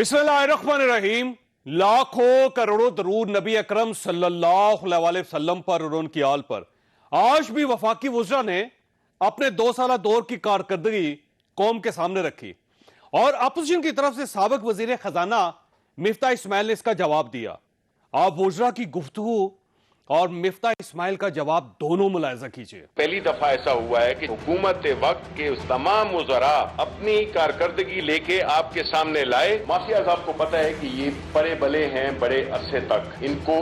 बिस्मिल्लाहिर्रहमानिर्रहीम। लाखों करोड़ों दरूद नबी अकरम सल्लल्लाहु अलैहि वसल्लम पर और उनकी आल पर। आज भी वफाकी वज़रा ने अपने 2 साल दौर की कारकर्दगी कौम के सामने रखी और अपोजिशन की तरफ से साबिक वजीर खजाना मिफ्ता इस्माइल ने इसका जवाब दिया। आप वज़रा की गुफ्तगू और मिफ्ता इस्माइल का जवाब दोनों मुलायजा कीजिए। पहली दफा ऐसा हुआ है कि हुकूमत वक्त के उस तमाम वज़रा अपनी कारकर्दगी लेके आपके सामने लाए। माफियाज आपको पता है कि ये बड़े बले हैं, बड़े अरसे तक इनको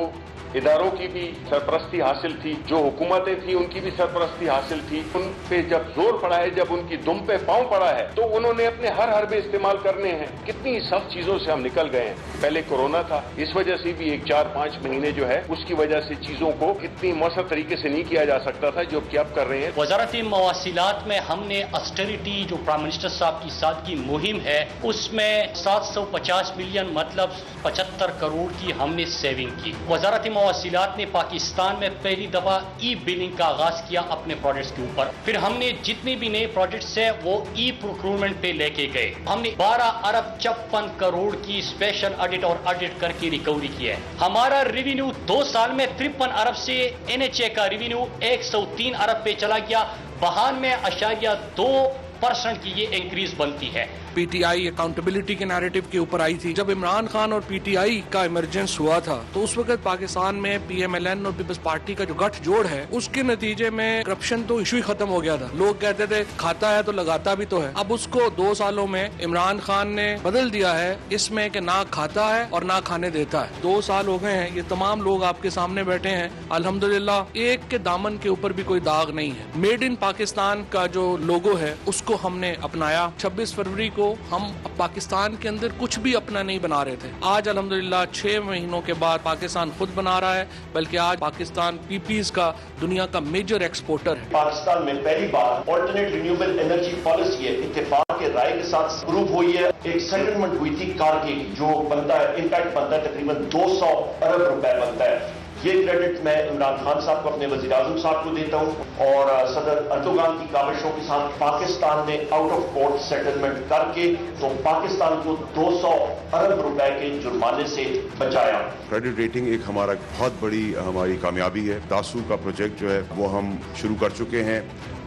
इदारों की भी सरपरस्ती हासिल थी, जो हुकूमतें थी उनकी भी सरपरस्ती हासिल थी। उन पे जब जोर पड़ा है, जब उनकी दुम पे पांव पड़ा है, तो उन्होंने अपने हर हरबे इस्तेमाल करने हैं। कितनी सख्त चीजों से हम निकल गए हैं। पहले कोरोना था, इस वजह से भी 4-5 महीने जो है उसकी वजह से चीजों को इतनी मौसर तरीके से नहीं किया जा सकता था जो कि अब कर रहे हैं। वजारत मवासिलात में हमने ऑस्टेरिटी जो प्राइम मिनिस्टर साहब की सादगी मुहिम है उसमें 750 मिलियन मतलब 75 करोड़ की हमने सेविंग की। वजारत मवासिलात ने पाकिस्तान में पहली दफा ई बिलिंग का आगाज किया अपने प्रोजेक्ट्स के ऊपर। फिर हमने जितने भी नए प्रोजेक्ट्स है वो ई प्रोक्योरमेंट पे लेके गए। हमने 12 अरब 54 करोड़ की स्पेशल ऑडिट और ऑडिट करके रिकवरी की है। हमारा रेवेन्यू 2 साल में 53 अरब से NHA का रेवेन्यू 103 अरब पे चला गया। 92.2% की ये इंक्रीज बनती है। पीटीआई अकाउंटेबिलिटी के नैरेटिव के ऊपर आई थी। जब इमरान खान और पीटीआई का इमरजेंस हुआ था तो उस वक्त पाकिस्तान में PMLN और पीपल्स पार्टी का जो गठजोड़ है उसके नतीजे में करप्शन तो इशू ही खत्म हो गया था। लोग कहते थे खाता है तो लगाता भी तो है। अब उसको 2 सालों में इमरान खान ने बदल दिया है इसमें कि ना खाता है और ना खाने देता है। 2 साल हो गए हैं, ये तमाम लोग आपके सामने बैठे हैं। अल्हम्दुलिल्लाह एक के दामन के ऊपर भी कोई दाग नहीं है। मेड इन पाकिस्तान का जो लोगो है उसको हमने अपनाया। 26 फरवरी को हम पाकिस्तान के अंदर कुछ भी अपना नहीं बना रहे थे। आज अल्हम्दुलिल्लाह 6 महीनों के बाद पाकिस्तान खुद बना रहा है, बल्कि आज पाकिस्तान पीपीज का दुनिया का मेजर एक्सपोर्टर है। पाकिस्तान में पहली बार ऑल्टरनेट रिन्यूएबल एनर्जी पॉलिसी है इत्तेफाक के राय के साथ अप्रूव हुई है। एक सेटलमेंट हुई थी कारगिल की जो बनता है इम्पैक्ट बनता है तकरीबन 200 अरब रुपए बनता है। ये क्रेडिट मैं इमरान खान साहब को अपने वज़ीर आज़म साहब को देता हूं और सदर अर्दोगान की काविशों के साथ पाकिस्तान ने आउट ऑफ कोर्ट सेटलमेंट करके तो पाकिस्तान को 200 अरब रुपए के जुर्माने से बचाया। क्रेडिट रेटिंग एक हमारा बहुत बड़ी हमारी कामयाबी है। दासू का प्रोजेक्ट जो है वो हम शुरू कर चुके हैं।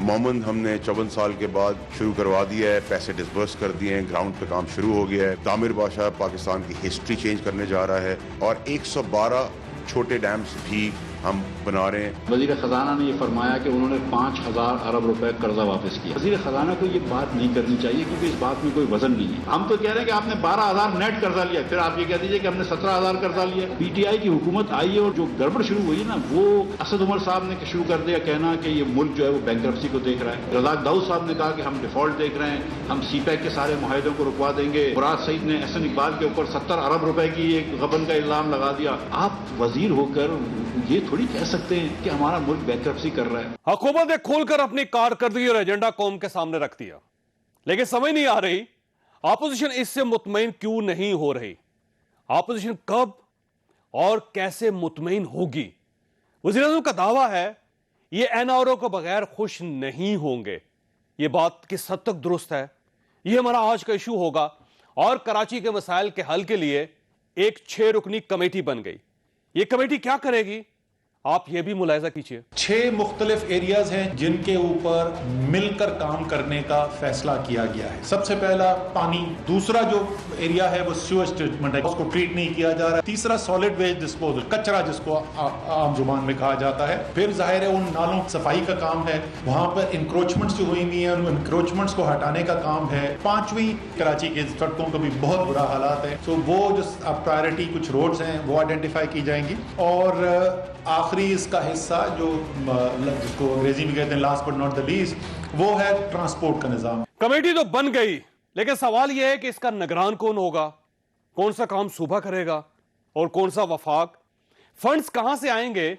मोमन हमने 54 साल के बाद शुरू करवा दिया है, पैसे डिसबर्स कर दिए हैं, ग्राउंड पे काम शुरू हो गया है। तामिर बादशाह पाकिस्तान की हिस्ट्री चेंज करने जा रहा है और 112 छोटे डैम्स भी हम बना रहे हैं। वजीर खजाना ने ये फरमाया कि उन्होंने 5000 अरब रुपए कर्जा वापस किया। वजीर खजाना को ये बात नहीं करनी चाहिए क्योंकि इस बात में कोई वजन नहीं है। हम तो कह रहे हैं कि आपने 12000 नेट कर्जा लिया, फिर आप ये कह दीजिए कि हमने 17000 कर्जा लिया। पीटीआई की हुकूमत आई है और जो गड़बड़ शुरू हुई है ना वो असद उमर साहब ने शुरू कर दिया कहना कि ये मुल्क जो है वो बैंकरप्सी को देख रहा है। रज़ाक दाऊद साहब ने कहा कि हम डिफॉल्ट देख रहे हैं, हम सीपैक के सारे मुआहदों को रुकवा देंगे। मुराद सईद ने एहसन इकबाल के ऊपर 70 अरब रुपए की एक गबन का इल्जाम लगा दिया। आप वजीर होकर ये थोड़ी कह सकते हैं कि हमारा मुल्क बैंकरप्सी कर रहा है। हुकूमत ने खोलकर अपनी कारकर्दगी और एजेंडा कौम के सामने रख दिया, लेकिन समझ नहीं आ रही ऑपोजिशन इससे मुतमईन क्यों नहीं हो रही। ऑपोजिशन कब और कैसे मुतमईन होगी? वज़ीर आज़म का दावा है ये NRO को बगैर खुश नहीं होंगे। ये बात किस हद तक दुरुस्त है? ये हमारा आज का इशू होगा। और कराची के मसाइल के हल के लिए एक 6 रुकनी कमेटी बन गई। ये कमेटी क्या करेगी आप ये भी मुलायजा कीजिए। 6 मुख्तलिफ एरियाज हैं जिनके ऊपर मिलकर काम करने का फैसला किया गया है। सबसे पहला पानी, दूसरा जो एरिया है वो सीवेज ट्रीटमेंट है, उसको ट्रीट नहीं किया जा रहा है। तीसरा सॉलिड वेस्ट डिस्पोजल, कचरा जिसको आम जुबान में कहा जाता है। फिर जाहिर है उन नालों की सफाई का काम है, वहां पर इंक्रोचमेंट्स जो हुई हुई हैं उन इंक्रोचमेंट्स को हटाने का काम है। 5वीं कराची के सड़कों का भी बहुत बुरा हालात है, तो वो जो प्रायोरिटी कुछ रोड्स हैं वो आइडेंटिफाई की जाएंगी। और आखिरी इसका हिस्सा जो जिसको अंग्रेजी में कहते हैं last but not the least, वो है ट्रांसपोर्ट का निजाम। कमेटी तो बन गई, लेकिन सवाल यह है कि इसका निगरान कौन होगा, कौन सा काम सूबा करेगा और कौन सा वफाक, फंड्स कहां से आएंगे,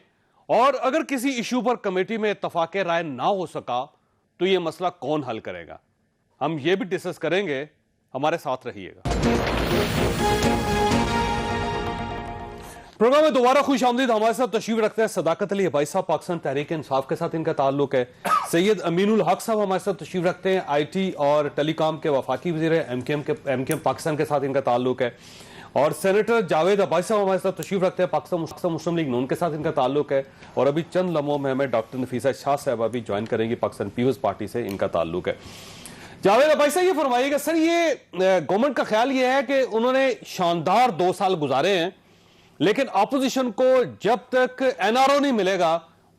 और अगर किसी इशू पर कमेटी में इत्तफाक राय ना हो सका तो यह मसला कौन हल करेगा। हम यह भी डिस्कस करेंगे, हमारे साथ रहिएगा। प्रोग्राम में दोबारा खुश आमदीद। हमारे साथ तशरीफ रखते हैं सदाकत अली हबाई साहब, पाकिस्तान तहरीक इंसाफ के साथ इनका ताल्लुक है। सैयद अमीनुल हक साहब हमारे साथ तशरीफ रखते हैं, IT और टेलीकॉम के वफाकी वज़ीर हैं, MKM पाकिस्तान के साथ इनका ताल्लुक है। और सेनेटर जावेद अब्बासी साहब हमारे साथ तशरीफ रखते हैं, पाकिस्तान मुस्लिम लीग नून के साथ इनका ताल्लुक है। और अभी चंद लम्हों में हमें डॉक्टर नफीसा शाह साहब अभी ज्वाइन करेंगी, पाकिस्तान पीपल्स पार्टी से इनका ताल्लुक है। जावेद अब्बासी साहब ये फरमाइएगा सर, ये गवर्नमेंट का ख्याल ये है कि उन्होंने शानदार 2 साल गुजारे हैं, लेकिन अपोजिशन को जब तक NRO नहीं मिलेगा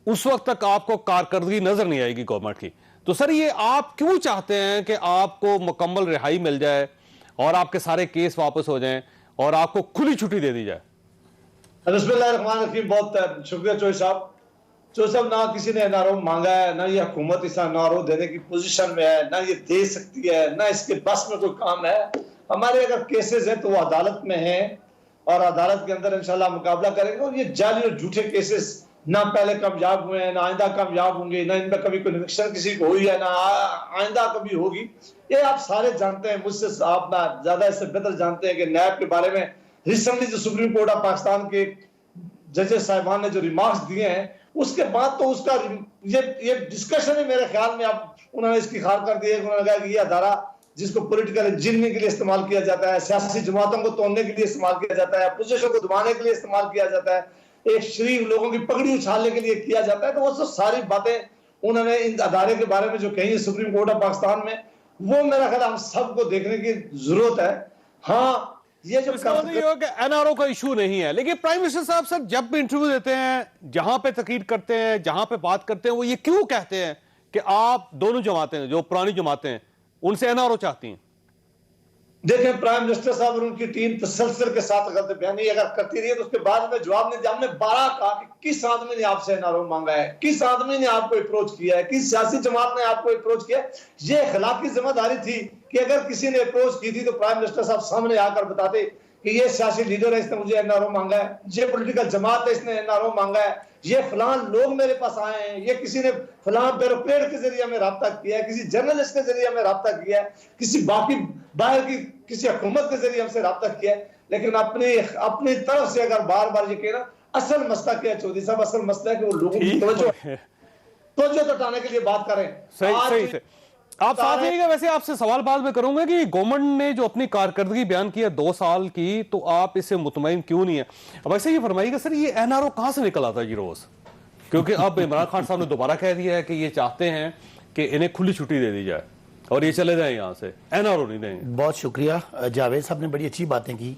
उस वक्त तक आपको कारकर्दगी नजर नहीं आएगी गवर्नमेंट की। तो सर ये आप क्यों चाहते हैं कि आपको मुकम्मल रिहाई मिल जाए और आपके सारे केस वापस हो जाएं और आपको खुली छुट्टी दे दी जाए? बिस्मिल्लाहिर्रहमानिर्रहीम, बहुत शुक्रिया चोई साहब। चोई साहब, ना किसी ने NRO मांगा है, ना ये हुकूमत इस NRO देने की पोजीशन में है, ना ये दे सकती है, ना इसके बस में कोई काम है। हमारे अगर केसेस हैं तो वो अदालत में हैं और अदालत के अंदर इंशाल्लाह मुकाबला करेंगे। और ये जाली और झूठे केसेस ना पहले कामयाब हुए हैं, ना आइंदा कामयाब होंगे, ना इनमें कभी कन्विक्शन किसी को हुई है, ना आइंदा कभी होगी। ये आप सारे जानते हैं, मुझसे आप ना ज्यादा इससे बेहतर जानते हैं कि नैब के बारे में रिसेंटली जो सुप्रीम कोर्ट ऑफ पाकिस्तान के जजेस साहिबान ने जो रिमार्क्स दिए हैं, उसके बाद तो उसका ये डिस्कशन है मेरे ख्याल में। अब उन्होंने इसकी खार कर दी है, उन्होंने कहा कि ये अदारा जिसको पॉलिटिकल इंजीनियरिंग के लिए इस्तेमाल किया जाता है, सियासी जमातों को तोड़ने के लिए इस्तेमाल किया जाता है, अपोजिशन को दबाने के लिए इस्तेमाल किया जाता है, एक शरीफ लोगों की पगड़ी उछालने के लिए किया जाता है, तो वो सब सारी बातें उन्होंने इन अदारे के बारे में जो कही है सुप्रीम कोर्ट ऑफ पाकिस्तान में, वो मेरा ख्याल हम सबको देखने की जरूरत है। हाँ, ये जो NRO का इशू नहीं है, लेकिन प्राइम मिनिस्टर साहब सर जब भी इंटरव्यू देते हैं, जहां पे तकीद करते हैं, जहां पे बात करते हैं, वो ये क्यों कहते हैं कि आप दोनों जमातें जो पुरानी जमातें हैं उनसे NRO चाहती हैं? देखें, प्राइम मिनिस्टर साहब और उनकी टीम तसलसल के साथ अगर बयानी अगर करती रही है तो उसके बाद में जवाब नहीं दिया। हमने 12 कहा कि किस आदमी ने आपसे NRO मांगा है, किस आदमी ने आपको अप्रोच किया है, किस सियासी जमात ने आपको अप्रोच किया है। ये अखलाकी जिम्मेदारी थी कि अगर किसी ने अप्रोच की थी तो प्राइम मिनिस्टर साहब सामने आकर बताते कि ये सियासी लीडर है, इसने मुझे NRO मांगा है, ये पॉलिटिकल जमात है, इसने NRO मांगा है, ये फलान लोग मेरे पास आए हैं, ये किसी ने फलान ब्यूरोक्रेट के जरिए में राब्ता किया है, किसी जर्नलिस्ट के जरिए में राब्ता किया है, किसी बाकी बाहर की किसी हुकूमत के जरिए हमसे राब्ता किया है। लेकिन अपनी तरफ से अगर बार बार ये कहना, असल मसला क्या है चौधरी साहब? असल मसला है कि वो लोगों की तवज्जो हटाने के लिए बात करें। सही से आप साथ रहिएगा। वैसे आपसे सवाल बाद में करूंगा कि गवर्नमेंट ने जो अपनी कारकर्दगी बयान की है 2 साल की, तो आप इससे मुतमईन क्यों नहीं है? अब वैसे ये फरमाइएगा सर, ये NRO कहां से निकल आता है ये रोज? क्योंकि अब इमरान खान साहब ने दोबारा कह दिया है कि ये चाहते हैं कि इन्हें खुली छुट्टी दे दी जाए और ये चले जाए यहाँ से, NRO नहीं देंगे। बहुत शुक्रिया, जावेद साहब ने बड़ी अच्छी बातें की।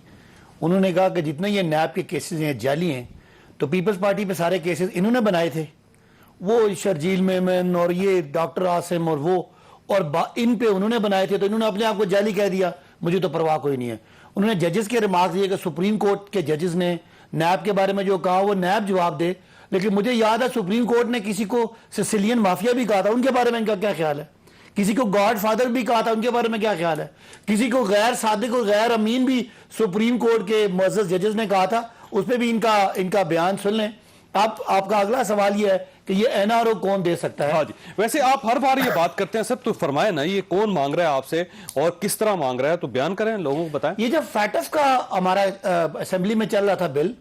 उन्होंने कहा कि जितने ये नैब के केसेस हैं जाली हैं, तो पीपल्स पार्टी पे सारे केसेस इन्होंने बनाए थे, वो शर्जील मेमन और ये डॉक्टर आसिम और वो, और इन पे उन्होंने बनाए थे, तो इन्होंने अपने आप को जाली कह दिया। मुझे तो परवाह कोई नहीं है। उन्होंने जजेस के रिमार्क्स दिए कि सुप्रीम कोर्ट के जजेस ने नैब के बारे में जो कहा वो नैब जवाब दे। लेकिन मुझे याद है सुप्रीम कोर्ट ने किसी को सिसिलियन माफिया भी कहा था, उनके बारे में इनका क्या ख्याल है? किसी को गॉड फादर भी कहा था, उनके बारे में क्या ख्याल है? किसी को गैर सादिक और गैर अमीन भी सुप्रीम कोर्ट के मुअज़्ज़ज़ जजेस ने कहा था, उस पर भी इनका बयान सुन लें। आपका अगला सवाल ये है कि ये NRO कौन दे सकता है? हाँ जी, वैसे आप हर बार ये बात करते हैं सब, तो फरमाए ना ये कौन मांग रहा है आपसे और किस तरह मांग रहा है, तो बयान करें, लोगों को बताएं। ये जब फैटफ का हमारा असेंबली में चल रहा था बिल,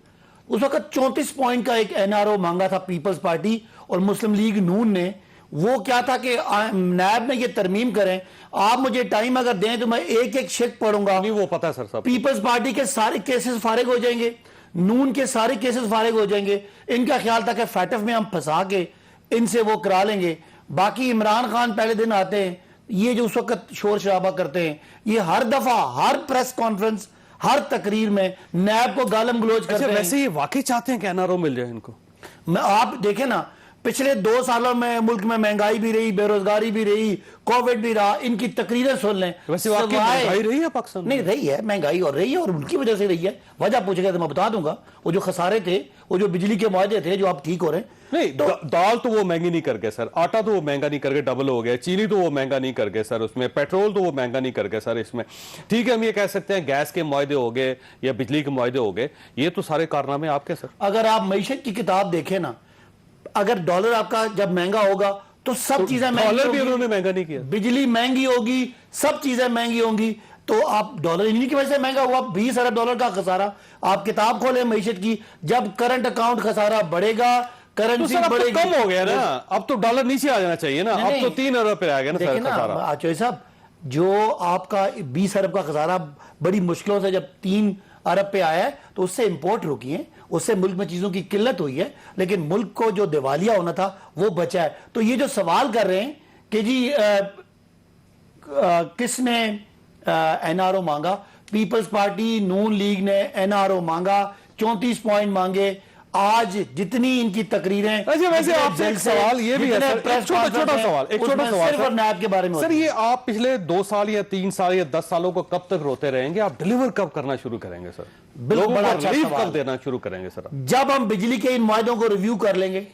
उस वक्त 34 पॉइंट का एक NRO मांगा था पीपल्स पार्टी और मुस्लिम लीग नून ने। वो क्या था कि नैब में ये तरमीम करें, आप मुझे टाइम अगर दें तो मैं एक एक शेक पढ़ूंगा। नहीं, वो पता है सर साहब, पीपल्स पार्टी के सारे केसेस फारिग हो जाएंगे, नून के सारे केसेस फारिग हो जाएंगे। इनका ख्याल था कि फैटफ में हम फंसा के इनसे वो करा लेंगे। बाकी इमरान खान पहले दिन आते हैं, ये जो उस वक्त शोर शराबा करते हैं, ये हर दफा हर प्रेस कॉन्फ्रेंस हर तकरीर में नैब को गालम गलोच करते हैं। वैसे ये वाकई चाहते हैं कि NRO मिल जाए इनको? आप देखें ना, पिछले 2 सालों में मुल्क में महंगाई भी रही, बेरोजगारी भी रही, कोविड भी रहा, इनकी तकरीरें सुन लें। वैसे वाकई महंगाई रही है पाकिस्तान में? नहीं रही है, महंगाई और रही है, और उनकी वजह से रही है। वजह पूछेगा तो मैं बता दूंगा। वो जो खसारे थे, वो जो बिजली के मुआवजे थे जो अब ठीक हो रहे हैं। नहीं, दाल तो वो महंगी नहीं कर गए सर, आटा तो वो महंगा नहीं करके डबल हो गया, चीनी तो वो महंगा नहीं कर गए सर, उसमें पेट्रोल तो वो महंगा नहीं कर गए सर इसमें। ठीक है, हम ये कह सकते हैं गैस के मुआवजे हो गए या बिजली के मुआवजे हो गए, ये तो सारे कारनामे आपके सर। अगर आप मईशत की किताब देखें ना, अगर डॉलर आपका जब महंगा होगा तो सब चीजें डॉलर भी उन्होंने महंगा नहीं किया, बिजली महंगी होगी, सब चीजें महंगी होंगी। तो आप डॉलर इन्हीं की वजह से महंगा हुआ, 20 अरब डॉलर का खसारा। आप किताब खोले मईशत की, जब करंट अकाउंट खसारा बढ़ेगा, करेंसी बढ़ेगी, कम हो गया ना, अब तो डॉलर नीचे आ जाना चाहिए ना, अब तो 3 अरब पे आ गया ना सर खसारा। चौधरी साहब, जो आपका 20 अरब का खसारा बड़ी मुश्किलों से जब 3 अरब पे आया है, तो उससे इंपोर्ट रुकी है, उससे मुल्क में चीजों की किल्लत हुई है, लेकिन मुल्क को जो दिवालिया होना था वो बचा है। तो ये जो सवाल कर रहे हैं कि जी किसने एनआरओ मांगा, पीपल्स पार्टी नून लीग ने एनआरओ मांगा, 34 पॉइंट मांगे। आज जितनी इनकी तकरीरें, वैसे आपसे एक सवाल ये भी है सर, एक छोटा सवाल सिर्फ नैब के बारे में सर, ये आप पिछले 2 साल या 3 साल या 10 सालों को कब तक रोते रहेंगे? आप डिलीवर कब करना शुरू करेंगे सर? बिल्कुल बड़ा अच्छा रिलीफ सवाल कब देना शुरू करेंगे सर? जब हम बिजली के इन मुआहदों को रिव्यू कर लेंगे,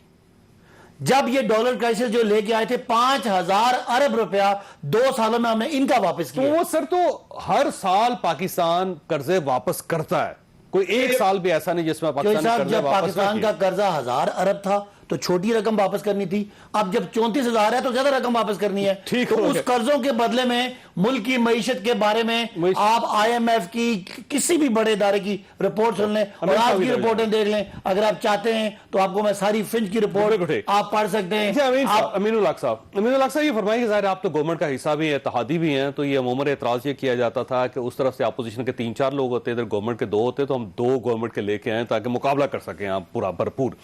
जब ये डॉलर क्राइसिस जो लेके आए थे 5000 अरब रुपया 2 सालों में हमने इनका वापस किया। तो वो सर, तो हर साल पाकिस्तान कर्जे वापस करता है, कोई एक साल भी ऐसा नहीं जिसमें पाकिस्तान जब पाकिस्तान का कर्जा 1000 अरब था तो छोटी रकम वापस करनी थी, अब जब 34,000 है तो ज्यादा रकम वापस करनी है। ठीक, तो उस कर्जों के बदले में मुल्क की मईशत के बारे में आप IMF की किसी भी बड़े इदारे की रिपोर्ट सुन लें और आज की रिपोर्टें देख लें। अगर आप चाहते हैं तो आपको मैं सारी फिंच की रिपोर्ट आप पढ़ सकते हैं। अमीनुल हक साहब ये फरमाइए कि ज़ाहिर आप तो गवर्नमेंट का हिस्सा भी है, इत्तेहादी भी हैं, तो ये अमूमन एतराज ये किया जाता था कि उस तरफ से अपोजिशन के 3-4 लोग होते, इधर गवर्नमेंट के 2 होते, तो हम 2 गवर्नमेंट के लेके आए ताकि मुकाबला कर सकें आप पूरा भरपूर।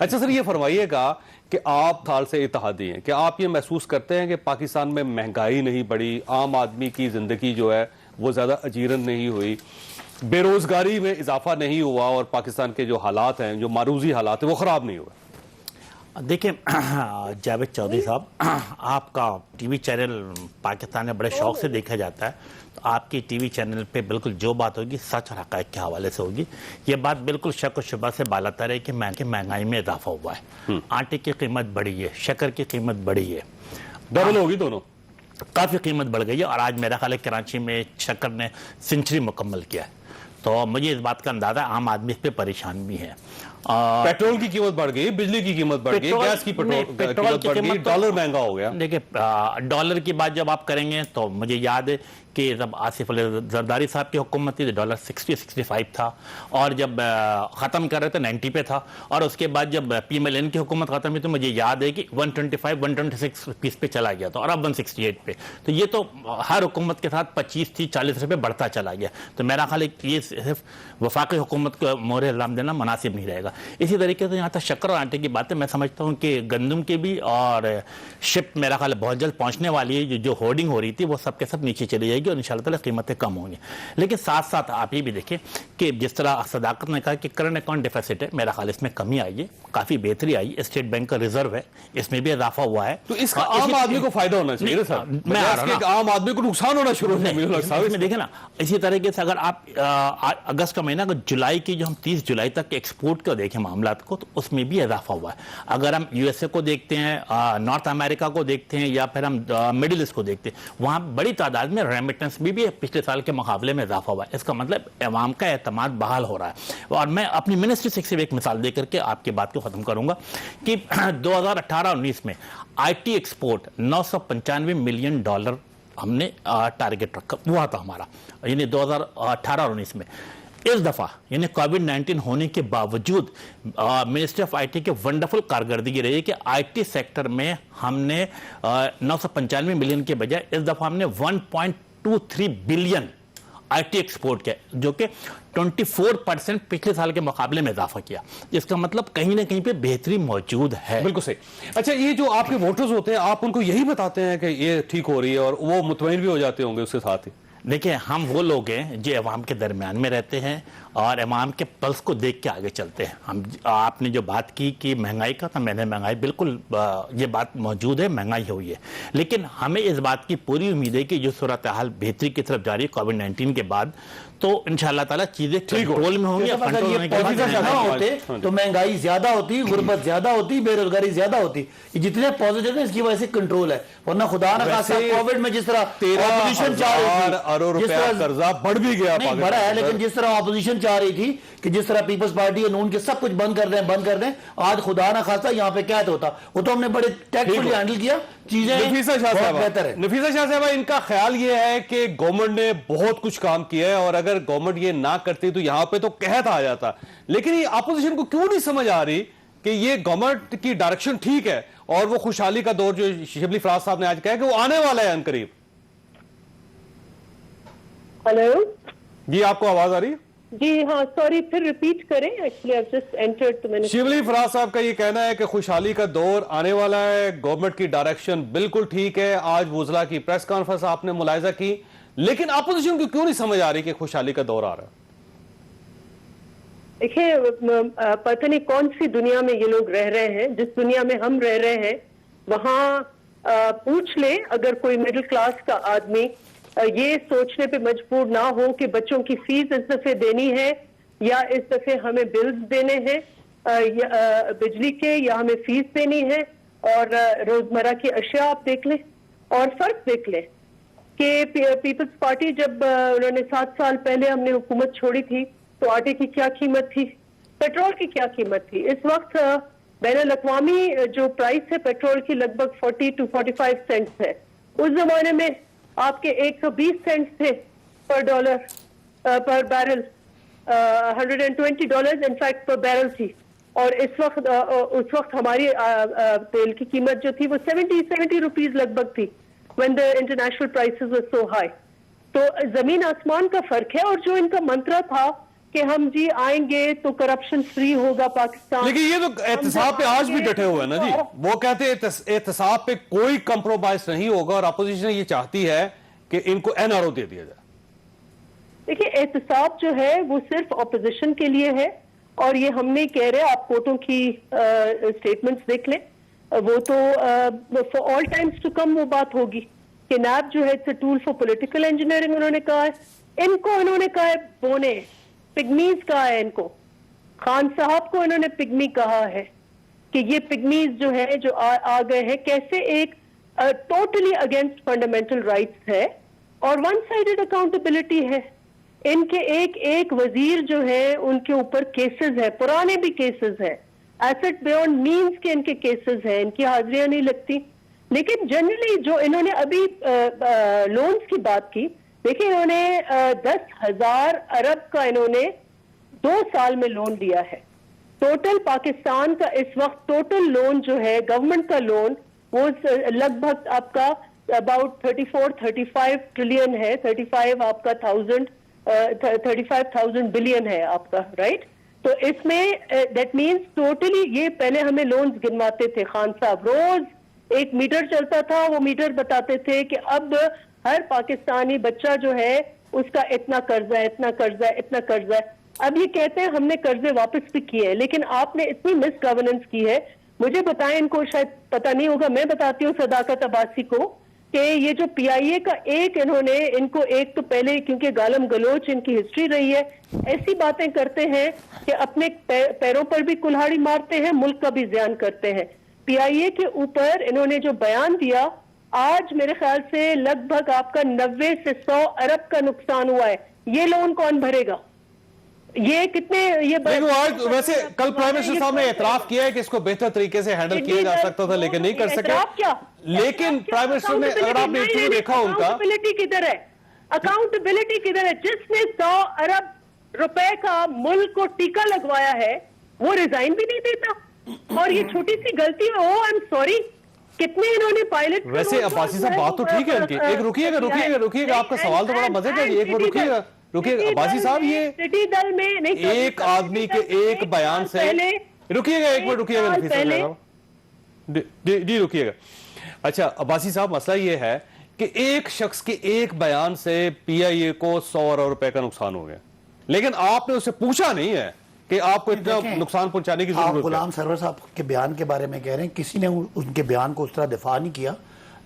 अच्छा सर, ये फरमाइएगा कि आप साल से इत्तेहादी हैं, कि आप ये महसूस करते हैं कि पाकिस्तान में महंगाई नहीं बढ़ी, आम आदमी की जिंदगी जो है वो ज्यादा अजीरन नहीं हुई, बेरोजगारी में इजाफा नहीं हुआ और पाकिस्तान के जो हालात हैं, जो मारूजी हालात हैं, वो खराब नहीं हुए? देखिए जावेद चौधरी साहब, आपका टीवी चैनल पाकिस्तान में बड़े शौक से देखा जाता है, तो आपकी टीवी चैनल पे बिल्कुल जो बात होगी सच और हक़ाइक़ के हवाले से होगी। ये बात बिल्कुल शक और शुबा से बालातर है कि महंगाई में इजाफा हुआ है, आटे की कीमत बढ़ी है, शक्कर की कीमत बढ़ी है, डबल होगी, दोनों काफ़ी कीमत बढ़ गई है। और आज मेरा ख्याल है कराची में शक्कर ने सेंचुरी मुकम्मल किया है, तो मुझे इस बात का अंदाजा आम आदमी इस पर परेशान भी है। पेट्रोल की कीमत बढ़ गई, बिजली की कीमत बढ़ गई, गैस की पेट्रोल की कीमत, डॉलर महंगा हो गया। देखिए डॉलर की बात जब आप करेंगे तो मुझे याद है कि जब आसिफ अली जरदारी साहब की हुकूमत थी तो डॉलर 60-65 था, और जब ख़त्म कर रहे थे 90 पे था, और उसके बाद जब PMLN की हुकूमत ख़त्म हुई तो मुझे याद है कि 125-126 रुपीज़ पे चला गया था, और अब 168 पे। तो ये तो हर हुकूमत के साथ 25-30-40 रुपये बढ़ता चला गया। तो मेरा ख्याल है कि ये सिर्फ वफाकी हुकूमत को मोहर इल्ज़ाम देना मुनासिब नहीं रहेगा। इसी तरीके से यहाँ तक शक्कर और आटे की बात है, मैं समझता हूँ कि गंदम की भी और शिप मेरा ख्याल बहुत जल्द पहुँचने वाली है। जो होर्डिंग हो रही थी वो सब के सब नीचे चली जाएगी और इंशाअल्लाह ताला कीमतें कम होंगी। लेकिन साथ साथ आप ये भी देखें कि जिस तरह सदाकत ने कहा कि करंट अकाउंट डिफिसिट है, मेरा ख्याल इसमें कमी आई है, काफ़ी बेहतरी आई। स्टेट बैंक का रिजर्व है, इसमें भी इजाफा हुआ है। तो इसका आम आदमी को फायदा होना चाहिए सर, मैं आम आदमी को नुकसान होना शुरू है। देखें ना, इसी तरीके से अगर आप अगस्त का महीना, जुलाई की जो हम 30 जुलाई तक एक्सपोर्ट को देखें मामला को, तो उसमें भी इजाफा हुआ है। अगर हम USA को देखते हैं, नॉर्थ अमेरिका को देखते हैं, या फिर हम मिडिल ईस्ट को देखते हैं, वहाँ बड़ी तादाद में रेमिटेंस भी पिछले साल के मुकाबले में इजाफा हुआ है। इसका मतलब अवाम का एतमाद बहाल हो रहा है। और मैं अपनी मिनिस्ट्री से सिर्फ एक मिसाल देकर के आपकी बात को ख़त्म करूंगा कि 2018-19 में IT एक्सपोर्ट $995 मिलियन हमने टारगेट रखा हुआ था हमारा, यानी 2018-19 में। इस दफ़ा यानी कोविड-19 होने के बावजूद मिनिस्ट्री ऑफ IT के वंडरफुल कारकर्दगी रही है कि IT सेक्टर में हमने 995 मिलियन के बजाय इस दफ़ा हमने 1.23 बिलियन IT एक्सपोर्ट किया, जो कि 24% पिछले साल के मुकाबले में इजाफा किया। इसका मतलब कहीं ना कहीं पे बेहतरी मौजूद है। बिल्कुल सही। अच्छा, ये जो आपके वोटर्स होते हैं, आप उनको यही बताते हैं कि ये ठीक हो रही है और वो मुतमईन भी हो जाते होंगे उसके साथ ही? देखिए, हम वो लोग हैं जो अवाम के दरमियान में रहते हैं और अवाम के पल्स को देख के आगे चलते हैं। हम आपने जो बात की कि महंगाई का, तो मैंने महंगाई बिल्कुल ये बात मौजूद है, महंगाई हुई है, लेकिन हमें इस बात की पूरी उम्मीद है कि जो सूरत हाल बेहतरी की तरफ जा रही है कोविड-19 के बाद, तो इंशाअल्लाह ताला चीजें कंट्रोल में होंगी। तो महंगाई ज्यादा होती, गुर्बत ज्यादा होती, बेरोजगारी ज्यादा होती। ये जितने पॉजिटिव है इसकी वजह से कंट्रोल है, वरना खुदा ना खासा कोविड में जिस तरह ऑपोजिशन चाह रही थी, अरब रुपया कर्जा बढ़ भी गया, बढ़ा है, लेकिन जिस तरह ऑपोजिशन चाह रही थी कि जिस तरह पीपल्स पार्टी और नून के सब कुछ बंद कर दें, आज खुदा ना खास्ता यहाँ पे क्या होता, वो तो हमने बड़े टैक्टफुली हैंडल किया, चीजें नफीसा शाह बहुत साहबा, बेहतर है। नफीसा शाह साहबा, इनका ख्याल ये है कि गवर्नमेंट ने बहुत कुछ काम किया है और अगर गवर्नमेंट ये ना करती तो यहां पे तो कहत आ जाता, लेकिन ये अपोजिशन को क्यों नहीं समझ आ रही कि ये गवर्नमेंट की डायरेक्शन ठीक है और वो खुशहाली का दौर जो शिबली फराज साहब ने आज कहा कि वो आने वाला है अनकरीब। हेलो जी, आपको आवाज आ रही है? जी हाँ, सॉरी, फिर रिपीट करें, एक्चुअली आई जस्ट एंटर्ड तो मैंने। शिबली फराज साहब का ये कहना है कि खुशहाली का दौर आने वाला है, गवर्नमेंट की डायरेक्शन बिल्कुल ठीक है। आज वुजला की प्रेस कॉन्फ्रेंस आपने मुलाहिजा की, लेकिन अपोजिशन को क्यों नहीं समझ आ रही कि खुशहाली का दौर आ रहा है? देखिए, पता नहीं कौन सी दुनिया में ये लोग रह रहे हैं। जिस दुनिया में हम रह रहे हैं वहां पूछ ले अगर कोई मिडिल क्लास का आदमी ये सोचने पे मजबूर ना हो कि बच्चों की फीस इस दफे देनी है या इस दफे हमें बिल्स देने हैं बिजली के, या हमें फीस देनी है, और रोजमर्रा की अशिया आप देख लें और फर्क देख लें कि पीपल्स पार्टी जब उन्होंने 7 साल पहले हमने हुकूमत छोड़ी थी तो आटे की क्या कीमत थी, पेट्रोल की क्या कीमत थी। इस वक्त बैनुल-अक़वामी जो प्राइस है पेट्रोल की लगभग 40 to 45 सेंट्स है। उस जमाने में आपके 120 सेंट्स थे पर डॉलर पर बैरल, $120 इनफैक्ट पर बैरल थी, और उस वक्त हमारी तेल की कीमत जो थी वो 70 रुपीज लगभग थी when the international prices were so high. तो जमीन आसमान का फर्क है। और जो इनका मंत्र था कि हम जी आएंगे तो करप्शन फ्री होगा पाकिस्तान, लेकिन ये तो एहतसाब पे आज भी डटे हुए हैं ना जी। वो कहते हैं एहतसाब पे कोई कंप्रोमाइज नहीं होगा और अपोजिशन ये चाहती है कि इनको एनआरओ दे दिया जाए। देखिए, एहतसाब जो है वो सिर्फ अपोजिशन के लिए है, और ये हम नहीं कह रहे, आप कोर्टों की स्टेटमेंट्स देख लें, वो तो for all times to come वो बात होगी कि नैब जो है it's a tool for political engineering उन्होंने कहा है। इनको इन्होंने कहा है बोने, पिग्मीज कहा है इनको। खान साहब को इन्होंने पिग्मी कहा है कि ये पिग्मीज जो है जो आ गए हैं, कैसे एक टोटली अगेंस्ट फंडामेंटल राइट्स है और वन साइडेड अकाउंटेबिलिटी है। इनके एक वजीर जो है उनके ऊपर केसेस है, पुराने भी केसेस है, एसेट बियॉन्ड मींस के इनके केसेस हैं, इनकी हाजिरियां नहीं लगती। लेकिन जनरली जो इन्होंने अभी लोन्स की बात की, देखिए इन्होंने 10,000 अरब का इन्होंने 2 साल में लोन लिया है। टोटल पाकिस्तान का इस वक्त टोटल लोन जो है गवर्नमेंट का लोन वो लगभग आपका अबाउट 34-35 ट्रिलियन है, 35,000 बिलियन है आपका, राइट। तो इसमें दैट मीन्स टोटली ये पहले हमें लोन्स गिनवाते थे खान साहब, रोज 1 मीटर चलता था, वो मीटर बताते थे कि अब हर पाकिस्तानी बच्चा जो है उसका इतना कर्जा है, इतना कर्जा है, इतना कर्जा है। अब ये कहते हैं हमने कर्जे वापस भी किए हैं, लेकिन आपने इतनी मिस गवर्नेंस की है। मुझे बताएं, इनको शायद पता नहीं होगा, मैं बताती हूँ सदाकत अब्बासी को कि ये जो PIA का इन्होंने इनको एक तो पहले, क्योंकि गालम गलोच इनकी हिस्ट्री रही है, ऐसी बातें करते हैं कि अपने पैरों पर भी कुल्हाड़ी मारते हैं, मुल्क का भी ज़ियान करते हैं। PIA के ऊपर इन्होंने जो बयान दिया, आज मेरे ख्याल से लगभग आपका 90 से 100 अरब का नुकसान हुआ है। ये लोन कौन भरेगा? ये कितने ये आज वैसे कल प्राइम मिनिस्टर साहब ने एतराफ किया है कि इसको बेहतर तरीके से हैंडल किया जा सकता था, लेकिन नहीं कर सके। लेकिन प्राइम मिनिस्टर ने, अगर आपने इंटरव्यू देखा उनका, अकाउंटेबिलिटी किधर है? अकाउंटेबिलिटी किधर है? जिसने 100 अरब रुपए का मुल्क को टीका लगवाया है वो रिजाइन भी नहीं देता। और ये छोटी सी गलती है, ओ आई एम सॉरी, कितने इन्होंने पायलट। वैसे अब्बासी साहब बात तो ठीक है इनकी। एक रुकिएगा, आपका सवाल तो बड़ा मजे का, एक बार रुकिएगा अब्बासी साहब, ये सिटी दल में नहीं, एक आदमी के एक बयान से, रुकिएगा एक मिनट, रुकिएगा जी रुकिएगा। अच्छा अब्बासी साहब, मसला ये है कि एक शख्स के एक बयान से PIA को 100 अरब रुपए का नुकसान हो गया, लेकिन आपने उससे पूछा नहीं है कि आपको इतना नुकसान पहुंचाने की जरूरत है। गुलाम सरवर साहब के बयान के बारे में कह रहे हैं, किसी ने उनके बयान को उस तरह दिफा नहीं किया,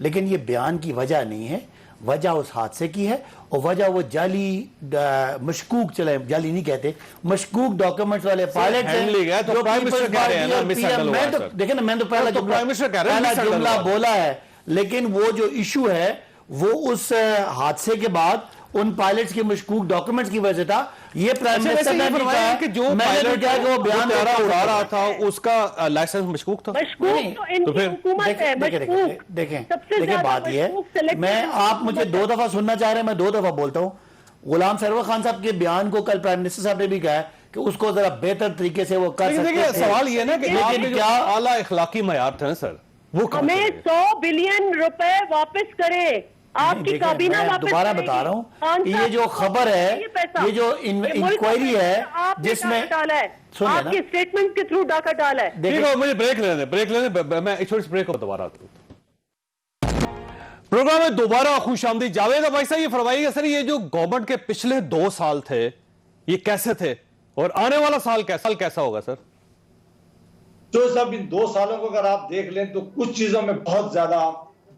लेकिन ये बयान की वजह नहीं है, वजह उस हादसे की है, और वजह वो जाली मशकूक, चले जाली नहीं कहते, मशकूक डॉक्यूमेंट्स वाले पायलट हैं। तो प्राइम मिनिस्टर कह रहे हैं ना मिस हैंडल हुआ है। देखिए ना, मैंने तो पहला जुमला बोला है, लेकिन वो जो इशू है वो उस हादसे के बाद उन पायलट्स के मशकूक डॉक्यूमेंट्स की वजह से था। ये प्राइम मिनिस्टर ने भी कहा कि जो मैंने क्या कि वो बयान उड़ा रहा था उसका लाइसेंस मशकूक था। तो फिर देखिए बात ये है, मैं आप मुझे 2 दफा सुनना चाह रहे हैं, मैं 2 दफा बोलता हूँ। गुलाम सरवर खान साहब के बयान को कल प्राइम मिनिस्टर साहब ने भी कहा है कि उसको जरा बेहतर तरीके से वो कर सकते थे। सवाल ये ना कि लेकिन क्या आला इखलाकी मयार थे ना सर, वो हमें 100 बिलियन रुपए वापस करें, आपकी काबीना वापस। दोबारा बता रहा हूँ, ये जो खबर है, ये जो इंक्वायरी है जिसमें आपके स्टेटमेंट के थ्रू डाका डाला है। देखो मुझे ब्रेक लेने, मैं छोटी सी ब्रेक को दोबारा आता हूँ। प्रोग्राम में दोबारा खुशामदीद। जावेद भाई साहब ये फरमाइएगा सर, ये जो गवर्नमेंट के पिछले 2 साल थे ये कैसे थे और आने वाला साल कैसा होगा सर? जो सब इन 2 सालों को अगर आप देख लें तो कुछ चीजों में बहुत ज्यादा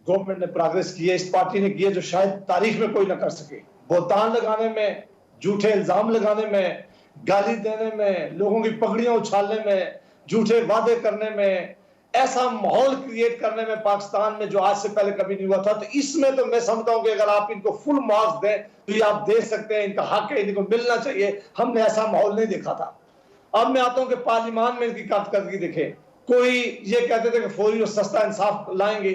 गवर्नमेंट ने प्रोग्रेस की है, इस पार्टी ने की है जो शायद तारीख में कोई ना कर सके। बोहतान लगाने में, झूठे इल्जाम लगाने में, गाली देने में, लोगों की पगड़ियां उछालने में, झूठे वादे करने में, ऐसा माहौल क्रिएट करने में पाकिस्तान में जो आज से पहले कभी नहीं हुआ था। तो इसमें तो मैं समझता हूं कि अगर आप इनको फुल मार्क्स दें तो ये आप दे सकते हैं, इनका हक है, इनको मिलना चाहिए। हमने ऐसा माहौल नहीं देखा था। अब मैं आता हूं कि पार्लियामान में इनकी कारकर्दगी देखे। कोई ये कहते थे कि फौरी और सस्ता इंसाफ लाएंगे,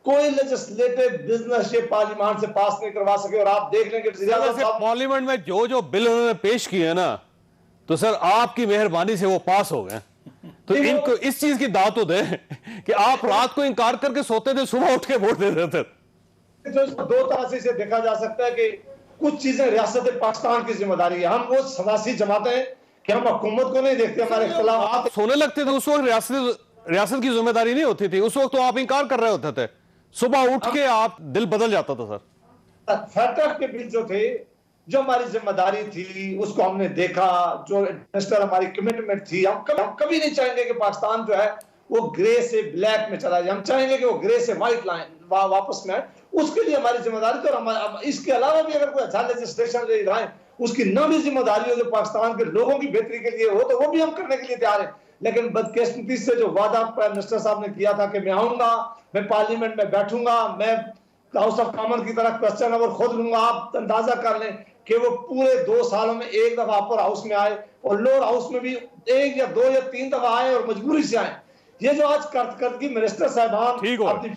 कोई लेजिस्लेटिव बिजनेस ये पार्लियामान से पास नहीं करवा सके। और आप देख लेंगे पार्लियामेंट में जो बिल उन्होंने पेश किए ना, तो सर आपकी मेहरबानी से वो पास हो गए। तो इनको इस चीज की दाद तो दे कि आप रात को इनकार करके सोते थे, सुबह उठ के वोट दे देते। तो 2 तरह से इसे देखा जा सकता है कि कुछ चीजें रियासत पाकिस्तान की जिम्मेदारी है। हम वो सदासी जमाते हैं कि हम हुकूमत को नहीं देखते, हमारे इख्तिलाफ। आप सोने लगते थे उस वक्त, रियासत की जिम्मेदारी नहीं होती थी उस वक्त, तो आप इनकार कर रहे होते थे, सुबह उठ के आप दिल बदल जाता था सर। फैटफ के बिल जो थे, जो हमारी जिम्मेदारी थी उसको हमने देखा, जो इंटरनेशनल हमारी कमिटमेंट थी। हम कभी नहीं चाहेंगे कि पाकिस्तान जो है वो ग्रे से ब्लैक में चला जाए। हम चाहेंगे कि वो ग्रे से व्हाइट लाइन वापस में आए। उसके लिए हमारी जिम्मेदारी थी। और इसके अलावा भी अगर कोई अच्छा लेजिस्लेशन लाए, उसकी न भी जिम्मेदारी हो जो पाकिस्तान के लोगों की बेहतरी के लिए हो, तो वो भी हम करने के लिए तैयार है। लेकिन बदकिस्मती से जो वादा प्राइम मिनिस्टर साहब ने किया था कि मैं आऊंगा, मैं पार्लियामेंट में बैठूंगा, मैं हाउस ऑफ कॉमन की तरह क्वेश्चन अवर खुद लूंगा, आप अंदाजा कर लें कि वो पूरे 2 सालों में एक दफा अपर हाउस में आए और लोअर हाउस में भी 1 या 2 या 3 दफा आए और मजबूरी से आए। ये जो आज करदगी मिनिस्टर साहबान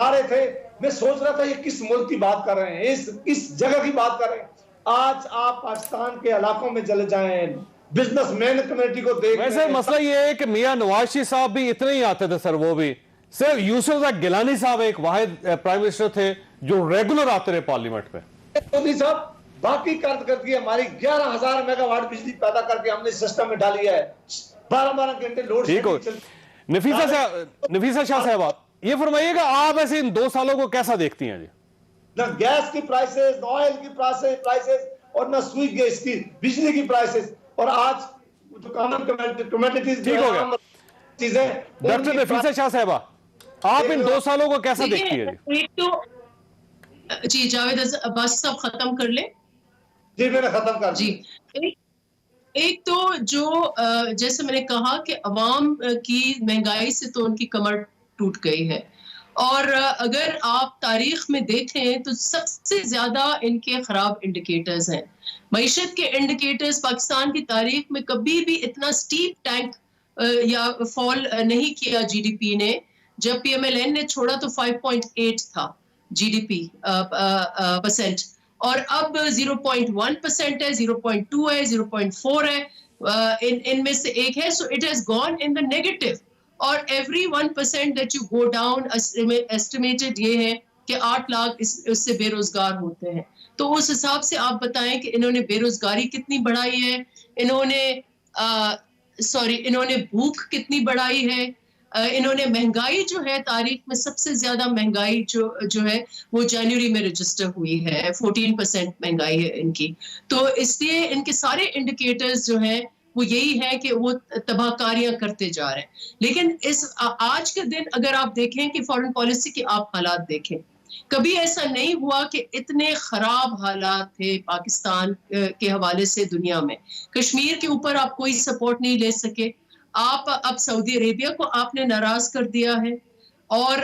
आ रहे थे, मैं सोच रहा था ये किस मुल्क की बात कर रहे हैं, इस जगह की बात कर रहे हैं। आज आप पाकिस्तान के इलाकों में चले जाएं, बिजनेसमैन कम्युनिटी को देख। वैसे मसला ये है कि मियां नवाज शरीफ साहब भी इतने ही आते थे सर, वो भी सिर्फ यूसुफ गिलानी साहब एक वाहिद प्राइम मिनिस्टर थे जो रेगुलर आते रहे पार्लियामेंट में। मोदी साहब बाकी कारकर्दगी हमारी 11,000 मेगावाट बिजली पैदा करके हमने सिस्टम में डाली है, 12-12 घंटे लोड। ठीक हो नफीसा शाह साहब, ये फरमाइएगा आप ऐसे इन 2 सालों को कैसा देखती हैं जी? ना गैस की प्राइसेस, ना ऑयल की प्राइसेस और ना स्वीट गैस की, बिजली की प्राइसेस। और आज जो कॉमन कमोडिटीज ठीक हो गया चीजें। डॉक्टर नफीसा शाह साहबा, आप इन 2 सालों को कैसा देखती है जी? एक तो जी जावेद अब्बास साहब खत्म कर ले। जी मैंने खत्म कर जी। एक तो जो जैसे मैंने कहा कि अवाम की महंगाई से तो उनकी कमर टूट गई है। और अगर आप तारीख में देखें तो सबसे ज्यादा इनके खराब इंडिकेटर्स हैं। मईशत के इंडिकेटर्स पाकिस्तान की तारीख में कभी भी इतना स्टीप टैंक या फॉल नहीं किया जीडीपी ने। जब पीएमएलएन ने छोड़ा तो 5.8 था जीडीपी परसेंट, और अब 0.1% है, 0.2 है, 0.4 है, इनमें से एक है। So it has gone in the negative. और every 1% that you go down, estimated ये है कि 8 लाख इससे बेरोजगार होते हैं। तो उस हिसाब से आप बताएं कि इन्होंने बेरोजगारी कितनी बढ़ाई है, इन्होंने भूख कितनी बढ़ाई है, इन्होंने महंगाई जो है तारीख में सबसे ज्यादा महंगाई जो है वो जनवरी में रजिस्टर हुई है, 14% महंगाई है इनकी। तो इसलिए इनके सारे इंडिकेटर्स जो हैं वो यही है कि वो तबाहकारियां करते जा रहे हैं। लेकिन इस आज के दिन अगर आप देखें कि फॉरेन पॉलिसी के आप हालात देखें, कभी ऐसा नहीं हुआ कि इतने खराब हालात थे पाकिस्तान के हवाले से दुनिया में। कश्मीर के ऊपर आप कोई सपोर्ट नहीं ले सके, आप अब सऊदी अरेबिया को आपने नाराज कर दिया है। और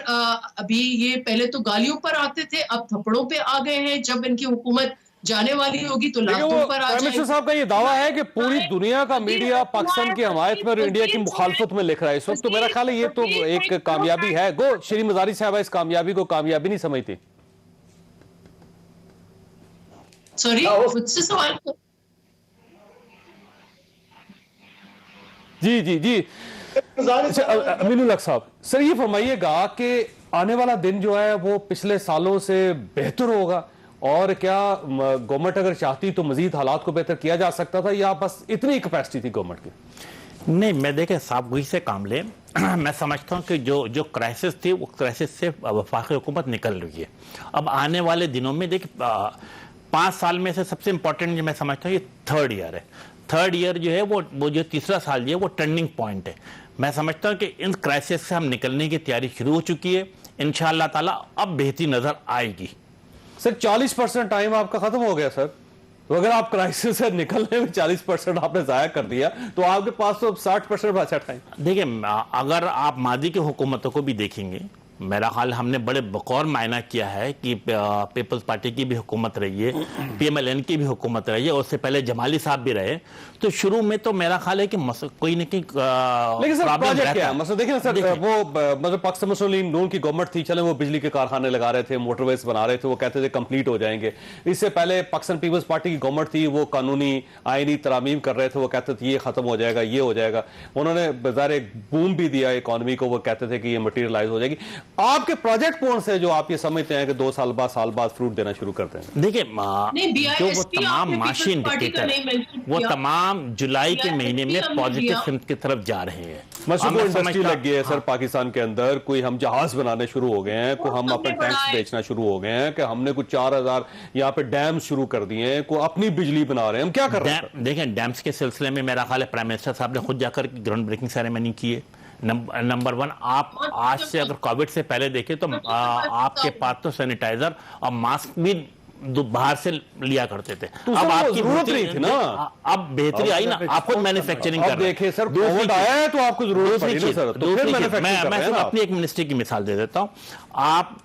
अभी ये पहले तो गालियों पर आते थे, अब थप्पड़ों पे आ गए हैं। जब इनकी हुकूमत जाने वाली होगी तो देखिए, लाखों वो पर आ प्राइम मिनिस्टर जाएगी। साहब का ये दावा है कि पूरी दुनिया का मीडिया पाकिस्तान की हमायत में और इंडिया की मुखालफत में लिख रहा है इस वक्त, तो मेरा ख्याल है ये तो एक कामयाबी है। गो श्री मजारी साहब इस कामयाबी को कामयाबी नहीं समझती। सॉरी, मुझसे सवाल कर। जी जी जी, अमीनुल हक साहब, सर ये फरमाइएगा कि आने वाला दिन जो है वो पिछले सालों से बेहतर होगा, और क्या गवर्नमेंट अगर चाहती तो मजीद हालात को बेहतर किया जा सकता था, या बस इतनी कैपेसिटी थी गवर्नमेंट की? नहीं, मैं देखे साफगोई से काम ले मैं समझता हूं कि जो क्राइसिस थी वो क्राइसिस से वफाकी हुकूमत निकल रही है। अब आने वाले दिनों में देखिए 5 साल में से सबसे इंपॉर्टेंट जो मैं समझता हूँ ये 3rd ईयर है। 3rd ईयर जो है वो जो तीसरा साल जो है वो टर्निंग पॉइंट है। मैं समझता हूँ कि इन क्राइसिस से हम निकलने की तैयारी शुरू हो चुकी है। इंशाअल्लाह ताला अब बेहतरी नजर आएगी। सर 40% टाइम आपका खत्म हो गया सर, तो अगर आप क्राइसिस से निकलने में 40% आपने जाया कर दिया तो आपके पास तो 60% बचा टाइम। देखिए, अगर आप मादी की हुकूमतों को भी देखेंगे, मेरा ख्याल हमने बड़े बकौर मायना किया है कि पीपल्स पार्टी की भी हुकूमत रही है, PMLN की भी हुकूमत रही है, और उससे पहले जमाली साहब भी रहे। तो शुरू में तो मेरा ख्याल है कि कोई न कोई लेकिन सर प्रोजेक्ट क्या है, मतलब देखिए ना सर, वो मतलब पाकिस्तान मुस्लिम नून की गवर्नमेंट थी, चले वो बिजली के कारखाने लगा रहे थे, मोटरवेज बना रहे थे, वो कहते थे कंप्लीट हो जाएंगे। इससे पहले पाकिस्तान पीपल्स पार्टी की गवर्नमेंट थी, वो कानूनी आईनी तरामीम कर रहे थे, वो कहते थे ये खत्म हो जाएगा, ये हो जाएगा। उन्होंने बाजार एक बूम भी दिया इकोनॉमी को, वो कहते थे कि ये मटीरियलाइज हो जाएगी। आपके प्रोजेक्ट कौन से जो आप ये समझते हैं कि 2 साल बाद फ्रूट देना शुरू करते हैं? देखिए, जो वो तमाम माशी इंडिकेटर वो तमाम जुलाई के महीने में पॉजिटिव सिम्त की तरफ जा रहे हैं। मशहूर इंडस्ट्री लग गई है सर पाकिस्तान के अंदर, कोई हम जहाज बनाने शुरू हो गए हैं, कोई हम अपने टैंक्स बेचना शुरू हो गए हैं, कि हमने कुछ 4000 यहाँ पे डैम शुरू कर दिए हैं, कोई अपनी बिजली बना रहे हैं, हम क्या कर रहे हैं? देखिए, डैम्स के सिलसिले में मेरा ख्याल है प्राइम मिनिस्टर साहब ने खुद जाकर ग्राउंड ब्रेकिंग सेरेमनी की है। नंबर 1, आप आज से अगर कोविड से पहले देखें तो आपके पास तो सैनिटाइजर और मास्क भी बाहर से लिया करते थे। तो अब आपकी जरूरत नहीं थी ना, अब बेहतरी आई ना, आप खुद मैन्युफैक्चरिंग कर रहे हैं। देखिए सर, कोविड आया है तो आपको जरूरत पड़ी ना सर, तो फिर मैं सिर्फ अपनी एक मिनिस्ट्री की मिसाल दे देता हूं। आप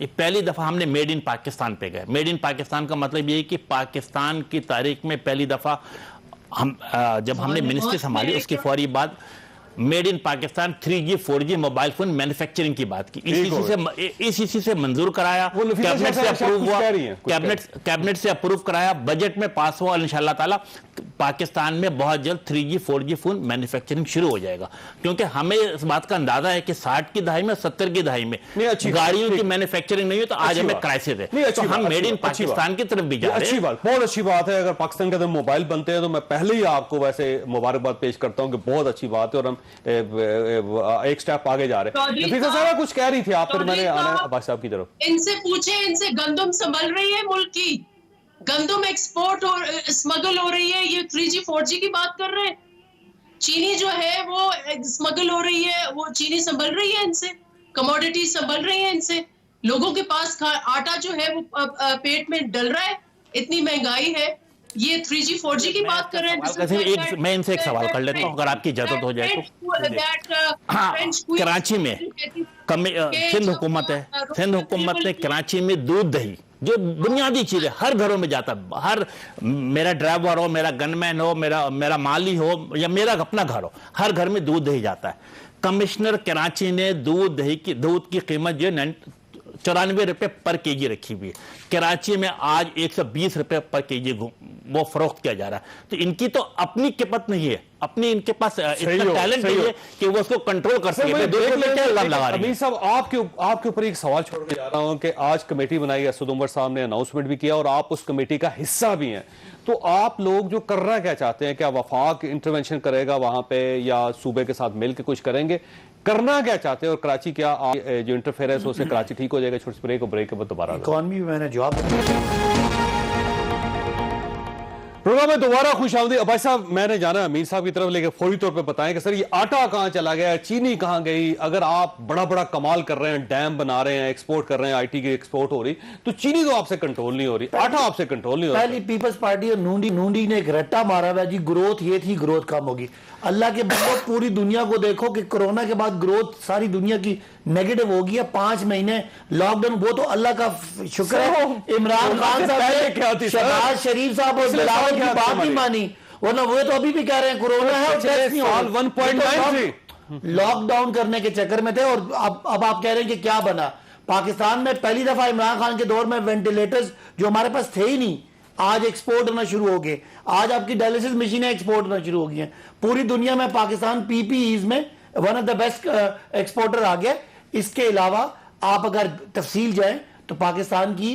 पहली दफा हमने मेड इन पाकिस्तान पे गए। मेड इन पाकिस्तान का मतलब ये कि पाकिस्तान की तारीख में पहली दफा हम जब हमने मिनिस्ट्री संभाली उसके फौरी बाद made in Pakistan 3G 4G mobile phone manufacturing की बात की। ECC से मंजूर कराया, कैबिनेट से अप्रूव हुआ, कैबिनेट से अप्रूव कराया, बजट में पास हुआ, और इंशाअल्लाह ताला पाकिस्तान में बहुत जल्द 3G 4G फोन मैन्युफैक्चरिंग शुरू हो जाएगा। क्योंकि हमें इस बात का अंदाजा है कि 60 की दहाई में 70 की दहाई में गाड़ियों की मैन्युफैक्चरिंग नहीं हो तो आज हमें क्राइसिस है, तो हम मेड इन पाकिस्तान की तरफ भी जा रहे हैं। बहुत अच्छी बात है। अगर पाकिस्तान के अंदर मोबाइल बनते हैं तो मैं पहले ही आपको वैसे मुबारकबाद पेश करता हूं कि बहुत अच्छी बात है, और हम एक स्टेप आगे जा रहे हैं। नफीसा साहब कुछ कह रही थी आप, फिर मैंने आना अब्बास साहब की तरफ। इनसे पूछे, इनसे गंदम संभल रही है मुल्क की, गंदम एक्सपोर्ट और स्मगल हो रही है, ये 3G 4G की बात कर रहे हैं। चीनी जो है वो स्मगल हो रही है, वो चीनी संभल रही है इनसे, कमोडिटी संभल रही है इनसे। लोगों के पास आटा जो है वो पेट में डल रहा है, इतनी महंगाई है। ये 3G 4G की बात कर रहे हैं। मैं इनसे एक सवाल कर लेता हूँ, अगर आपकी इजाजत हो जाए तो। कराची में सिंध हुकूमत है, सिंध हुकूमत ने कराची में दूध दही जो बुनियादी चीज है हर घरों में जाता है, हर मेरा ड्राइवर हो, मेरा गनमैन हो, मेरा माली हो, या मेरा अपना घर हो, हर घर में दूध दही जाता है। कमिश्नर कराची ने दूध की कीमत जो 94 रुपए पर केजी रखी हुई है। कराची में आज 120 रुपए पर केजी वो फरोख्त किया जा रहा है। तो इनकी तो अपनी किपत नहीं है, अपनी इनके पास इतना टैलेंट नहीं है कि वो उसको कंट्रोल कर सके। अमीर साहब, आपके ऊपर एक सवाल छोड़ के जा रहा हूं कि आज कमेटी बनाई है, असद उमर साहब ने अनाउंसमेंट भी किया और आप उस कमेटी का हिस्सा भी हैं। तो आप लोग जो करना क्या चाहते हैं, क्या वफाक इंटरवेंशन करेगा वहां पे, या सूबे के साथ मिलकर कुछ करेंगे, करना क्या चाहते हैं? और कराची क्या जो इंटरफेरेंस हो उससे कराची ठीक हो जाएगा? छोटी ब्रेक के बाद दोबारा इकॉनमी में मैंने जवाब प्रोग्राम में दोबारा खुशामदीद। भाई साहब, मैंने जाना अमीर साहब की तरफ, लेके फौरी तौर पे बताएं कि सर ये आटा कहां चला गया, चीनी कहां गई? अगर आप बड़ा कमाल कर रहे हैं, डैम बना रहे हैं, एक्सपोर्ट कर रहे हैं, IT की एक्सपोर्ट हो रही, तो चीनी तो आपसे कंट्रोल नहीं हो रही, आटा आपसे कंट्रोल नहीं हो रहा। पहली पीपल्स पार्टी और नूंडी ने एक रट्टा मारा हुआ जी, ग्रोथ ये थी, ग्रोथ कम होगी। अल्लाह के बंदो पूरी दुनिया को देखो कि कोरोना के बाद ग्रोथ सारी दुनिया की नेगेटिव हो गई है। 5 महीने लॉकडाउन, वो तो अल्लाह का शुक्र है इमरान खान साहब ने शहबाज शरीफ साहब और बिलावल की बात नहीं मानी, वरना वो तो अभी भी कह रहे हैं कोरोना है और टेस्ट नहीं हो रहा। लॉकडाउन करने के चक्कर में थे और अब आप कह रहे हैं कि क्या बना। पाकिस्तान में पहली दफा इमरान खान के दौर में वेंटिलेटर्स जो हमारे पास थे ही नहीं, आज एक्सपोर्ट होना शुरू हो गए। आज आपकी डायलिसिस मशीनें एक्सपोर्ट होना शुरू हो गई हैं। पूरी दुनिया में पाकिस्तान पीपीईज में one of the best exporter आ गया। इसके अलावा आप अगर तफसील जाएं तो पाकिस्तान की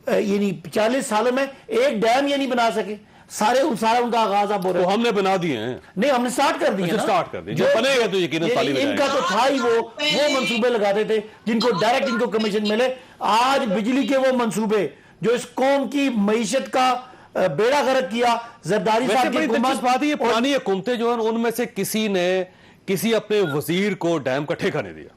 यानी 40 सालों में एक डैम ये नहीं बना सके। सारा उनका आगाज आप बोल रहे हैं। हमने बना दिए हैं। नहीं, हमने स्टार्ट कर दिए। स्टार्ट कर दिए, जो बनेगा तो यकीनन ताली बजाएंगे। इनका तो था ही वो मंसूबे लगाते थे जिनको डायरेक्ट इनको कमीशन मिले। आज बिजली के वो मंसूबे जो इस कौम की मईशत का बेड़ा गर्क किया, जरदारी साहब की हुकूमत। बात है, ये पुरानी हुकूमतें जो है उनमें से किसी ने किसी अपने वजीर को डैम का ठेका नहीं दिया।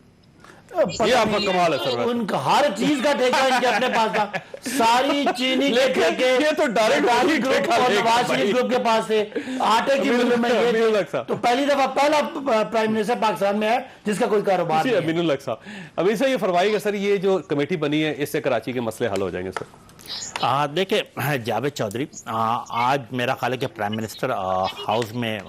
ये आपका कमाल है सर। उनका हर चीज का ठेका इनके अपने पास था। सारी चीनी के ठेके ये तो डायरेक्ट ग्रुप और नवाज शरीफ ग्रुप के पास थे। आटे की मिलों में ये तो पहली दफा पहला प्राइम मिनिस्टर पाकिस्तान में है जिसका कोई कारोबार नहीं है। अमीनुल हक साहब, अभी से ये फरमाइएगा सर, ये जो कमेटी बनी है इससे कराची के मसले हल हो जाएंगे सर? देखिए जावेद चौधरी, आज मेरा ख्याल है कि प्राइम मिनिस्टर हाउस में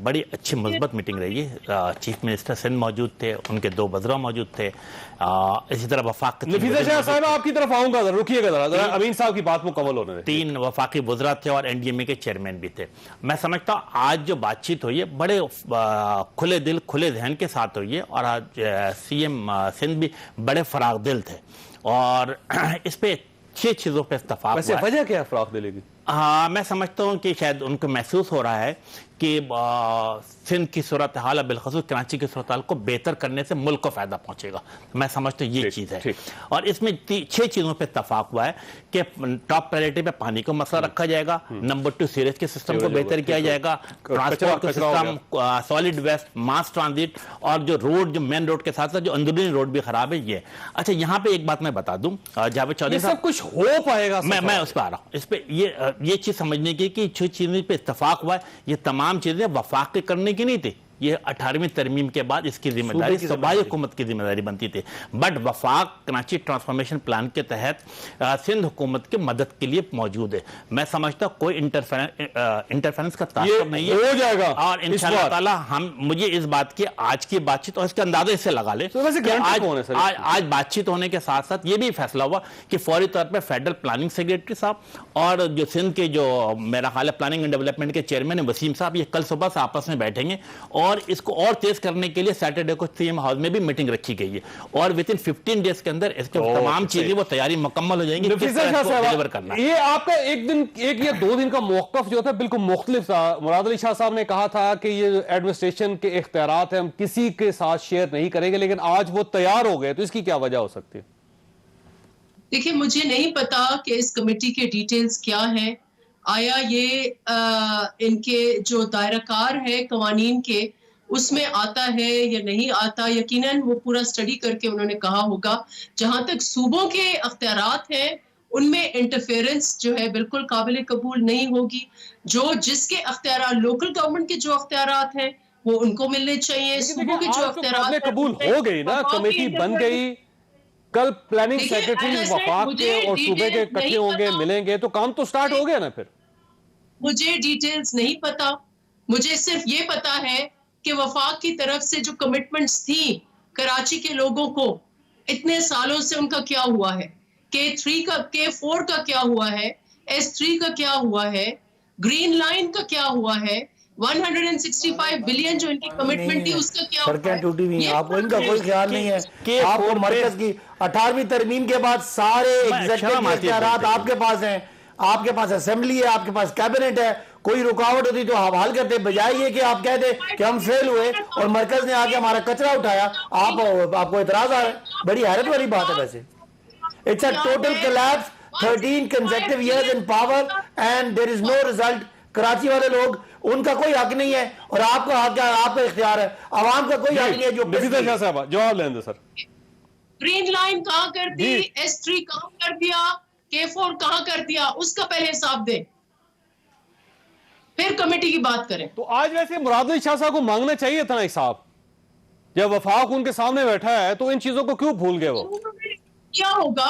बड़ी अच्छी मुस्बत मीटिंग रही है। चीफ मिनिस्टर सिंध मौजूद थे, उनके 2 वज़रा मौजूद थे। इसी तरह वफाक नफीसा शाह साहब आपकी तरफ आऊंगा, रुकिएगा जरा, अमीन साहब की बात मुकम्मल होने दें। 3 वफाकी वज़रा थे और एनडीएमए के चेयरमैन भी थे। मैं समझता हूँ आज जो बातचीत हुई है बड़े खुले दिल खुले जहन के साथ हुई है और आज सीएम सिंध भी बड़े फराग दिल थे और इस पे 6 चीजों पे इत्तेफाक हुआ है। वजह क्या है फराग दिली की? हाँ, मैं समझता हूँ कि शायद उनको महसूस हो रहा है कि सिंध की सूरत हाल, बिलखसूस कराची की सूरत हाल को बेहतर करने से मुल्क को फायदा पहुंचेगा। मैं समझता हूँ ये चीज़ है। और इसमें 6 चीज़ों पे इत्तेफाक हुआ है कि टॉप प्रायोरिटी पे पानी को मसला रखा जाएगा, नंबर 2 सीवरेज के सिस्टम को बेहतर किया जाएगा, ट्रांसपोर्ट का system, solid waste, mass transit और जो रोड, जो मेन रोड के साथ साथ जो अंदरूनी रोड भी खराब है ये। अच्छा, यहाँ पे एक बात मैं बता दूं जावेद चौधरी साहब, सब कुछ हो पाएगा? मैं उस पर आ रहा हूँ। इस पे ये चीज समझने की कि 6 चीज़ों पे इत्तेफाक हुआ है। ये तमाम चीजें वफाक के करने की नहीं थी, ये 18वीं तरमीम के बाद इसकी जिम्मेदारी सूबाई हुकूमत की जिम्मेदारी बनती थी। बट वफाक कराची ट्रांसफॉर्मेशन प्लान के तहत सिंध हुकूमत की मदद के लिए मौजूद है। मैं समझता कोई इंटरफेरेंस का तासुर नहीं है, हो जाएगा। और इंशाअल्लाह ताला मुझे इस बात की आज की बातचीत और इसका अंदाजा इससे लगा ले। आज बातचीत होने के साथ साथ ये भी फैसला हुआ कि फौरी तौर पर फेडरल प्लानिंग सेक्रेटरी साहब और जो सिंध के जो मेरा ख्याल है प्लानिंग एंड डेवलपमेंट के चेयरमैन है वसीम साहब, ये कल सुबह से आपस में बैठेंगे और इसको और तेज करने के लिए सैटरडे को सीएम हाउस में भी मीटिंग रखी गई है और विद इन 15 डेज के अंदर इसके तमाम चीजें वो तैयारी मुकम्मल हो जाएंगी। डिलीवर करना ये आपका एक या 2 दिन का मौकफ जो था बिल्कुल मुख्तलिफ था। मुराद अली शाह साहब ने कहा था कि ये एडमिनिस्ट्रेशन के इख्तियारात हैं, हम किसी के साथ शेयर नहीं करेंगे, लेकिन आज वो तैयार हो गए, तो इसकी क्या वजह हो सकती है? देखिए, मुझे नहीं पता कि इस कमेटी के डिटेल्स क्या है। आया ये इनके जो दायराकार है कवानीन के उसमें आता है या नहीं आता, यकीनन वो पूरा स्टडी करके उन्होंने कहा होगा। जहां तक सूबों के अख्तियारात हैं उनमें इंटरफेरेंस जो है बिल्कुल काबिल कबूल नहीं होगी। जिसके अख्तियारात, लोकल गवर्नमेंट के जो अख्तियारात हैं वो उनको मिलने चाहिए। सूबों के जो अख्तियारात कबूल हो गई ना, कमेटी बन गई, कल प्लानिंग सेक्रेटरी वफाक के और सूबे के इकट्ठे होंगे, मिलेंगे, तो काम तो स्टार्ट हो गया ना। फिर मुझे डिटेल्स नहीं पता, मुझे सिर्फ ये पता है कि वफाक की तरफ से जो कमिटमेंट्स थी कराची के लोगों को इतने सालों से उनका क्या हुआ है, K3 का, K4 का क्या हुआ है, S3 का क्या हुआ है, ग्रीन लाइन का क्या हुआ है, 165 बिलियन जो इनकी कमिटमेंट थी उसका क्या हुआ है? टूटी हुई है, आपको इनका कोई ख्याल नहीं है। आपको मरकज की 18वीं तरमीम के बाद सारे एग्जीक्यूटिव इख्तियारात आपके पास हैं, आपके पास असेंबली है, आपके पास कैबिनेट है। कोई रुकावट होती तो हवाल करते, बजाय ये कि आप कहते कि हम फेल हुए और मरकज ने आके हमारा कचरा उठाया, आपको इतराज आ रहा है। बड़ी हैरत वाली बात है। वैसे it's a total collapse, 13 consecutive years in power and there is no result. Karachi वाले लोग, उनका कोई हक नहीं है और आपका हक है, आपका इख्तियार है, आवाम का कोई हक नहीं है। जो जवाब लेंगे सर, ग्रीन लाइन कहां कर दी, S3 कहां कर दिया, K4 कहां कर दिया, उसका पहले हिसाब दे। फिर कमेटी की बात करें। तो आज वैसे मुराद अली शाह साहब को मांगना चाहिए था ना हिसाब, जब वफाक उनके सामने बैठा है तो इन चीजों को क्यों भूल गए वो? क्या होगा,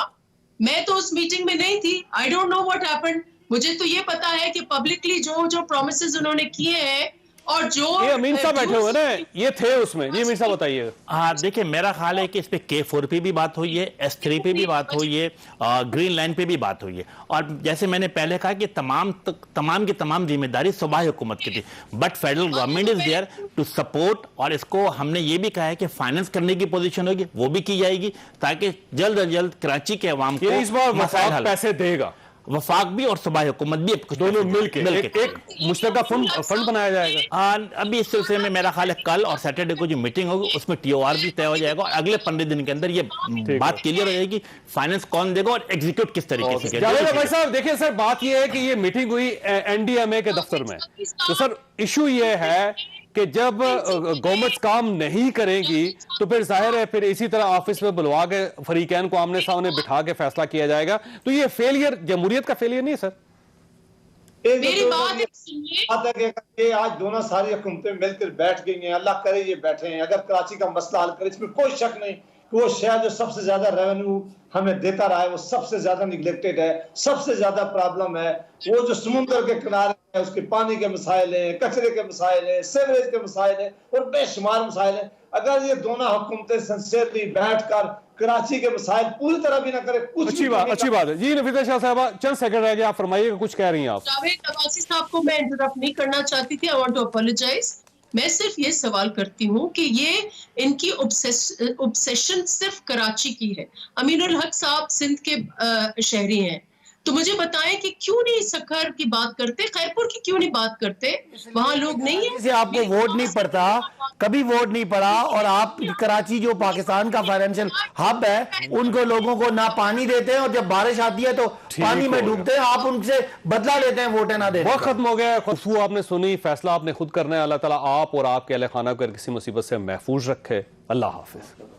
मैं तो उस मीटिंग में नहीं थी, I don't know what happened. मुझे तो ये पता है कि पब्लिकली जो जो प्रोमिसेस उन्होंने किए हैं और जो ये अमीन साहब बैठे हुए ना, ये थे उसमें। जी अमीन साहब बताइए। हाँ देखिए, मेरा ख्याल है कि इस पे K4 पे भी बात हुई है, S3 पे भी बात हुई है, ग्रीन लाइन पे भी बात हुई है, और जैसे मैंने पहले कहा कि तमाम की तमाम जिम्मेदारी सूबाई हुकूमत की थी, but federal government is there to support, और इसको हमने ये भी कहा है कि फाइनेंस करने की पोजीशन होगी, वो भी की जाएगी, ताकि जल्द अज जल्द कराची के अवाम को इस बार वफाक पैसे देगा, वफाक भी और सूबाई हुकूमत भी दोनों मिलके एक मुश्तरका फंड बनाया जाएगा। अभी इस सिलसिले में मेरा ख्याल है कल और सैटरडे को जो मीटिंग होगी उसमें TOR भी तय हो जाएगा, और अगले 15 दिन के अंदर ये बात क्लियर हो जाएगी फाइनेंस कौन देगा और एग्जीक्यूट किस तरीके से। भाई साहब देखिए सर, बात ये है कि ये मीटिंग हुई NDMA के दफ्तर में, तो सर इशू ये है कि जब गवर्नमेंट काम नहीं करेगी तो फिर जाहिर है फिर इसी तरह ऑफिस में बुलवा के फरीकैन को आमने सामने बिठा के फैसला किया जाएगा, तो ये फेलियर जमहूरियत का फेलियर नहीं है सर? मेरी बात है कि ये आज दोनों सारी हुकूमतें मिलकर बैठ गई हैं, अल्लाह करे ये बैठे हैं, अगर कराची का मसला हल करे, इसमें कोई शक नहीं कि वो शहर जो सबसे ज्यादा रेवेन्यू हमें देता रहा है वो सबसे ज्यादा निगलेक्टेड है, सबसे ज्यादा प्रॉब्लम है, वो जो समुद्र के किनारे है उसके पानी के मसाइल हैं, कचरे के मसाइल हैं, सेवरेज के मसाइल हैं और बेशुमार मसाइल हैं। अगर ये दोनों हुकूमतें सिंसियरली बैठकर कराची के मसाइल पूरी तरह भी ना करे, कुछ अच्छी बात है। जी नफीसा शाह साहबा, चंद सेकंड रह गए, आप फरमाइए, कुछ कह रही हैं आप। जावेद अब्बासी साहब को मैं इंटरप्ट नहीं करना चाहती थी, आई वांट टू अपोलोजाइज। मैं सिर्फ ये सवाल करती हूँ कि ये इनकी ऑब्सेशन सिर्फ कराची की है। अमीनुल हक साहब सिंध के शहरी हैं, तो मुझे बताएं कि क्यों नहीं सखर की बात करते, खैरपुर की क्यों नहीं बात करते, वहां लोग नहीं है। आपको वोट नहीं पड़ता, कभी वोट नहीं पड़ा, और आप कराची जो पाकिस्तान का फाइनेंशियल हब है उनको लोगों को ना पानी देते हैं, और जब बारिश आती है तो पानी में डूबते हैं, आप उनसे बदला लेते हैं वोट ना देते। वक्त खत्म हो गया, खुशबू आपने सुनी, फैसला आपने खुद करना है। अल्लाह ताला आप और आपके अहले खाना को किसी मुसीबत से महफूज रखे। अल्लाह हाफिज।